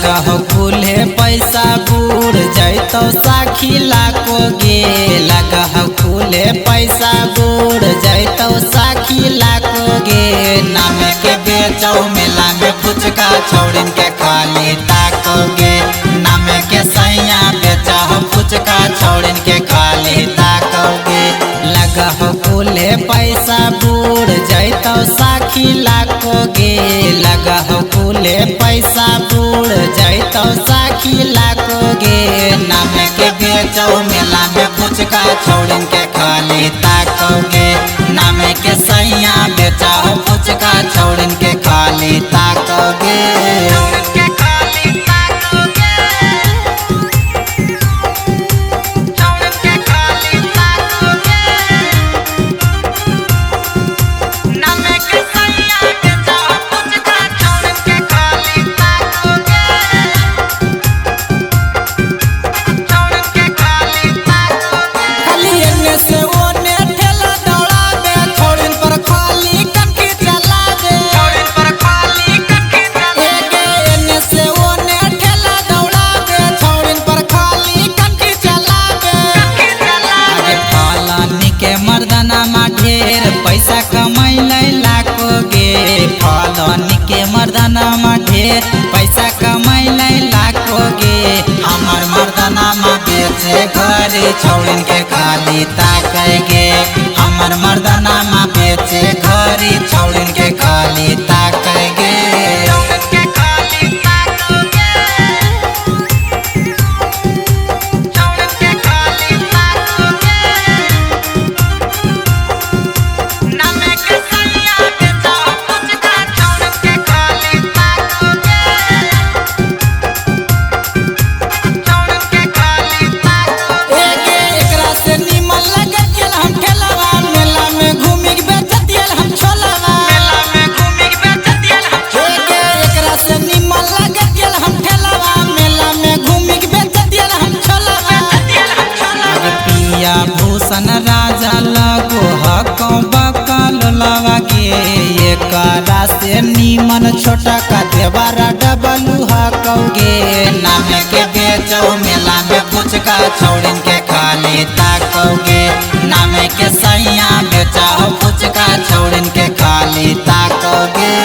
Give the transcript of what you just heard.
लगह कुल्हे पैसा बूढ़ जैतो साखी लाको गे। लगह कुल्हे पैसा बूढ़ जैतो साखी लाको गे। नाम के बेचौ मेला में फुचका छोड़िन के खाली ताकोगे। नाम के सैया बेचा फुचका छोड़िन के खाली ताकोगे। लगह कुल्हे पैसा बूढ़ जैतो साखी लाकोगे। लगह कुल्हे पैसा बूढ़ जैतो साखी लाकोगे। नाम के बेचौ मेला में फुचका छोड़िन के खाली ताकोगे। नाम के सैया बेचा फुचका छोड़िन के खाली ताकोगे। पैसा कमैले लाकोगे। फलानी के मर्दाना में ढेर पैसा कमैले लाकोगे। हमर मर्दाना में बेचे घरे छोड़िन के खाली ताकेगे। हमर मर्दाना में बेचे घरे छोड़िन के खाली ताकेगे। भूषण राजा लगो हको बकल लगे। एकरा से नीमन छोटा का देवारा डबलू हकोगे। नाम के बेचौ मेला में फुचका छोड़िन के खाली ताकोगे। नाम के सैया बेचा फुचका छोड़िन के खाली ताकोगे।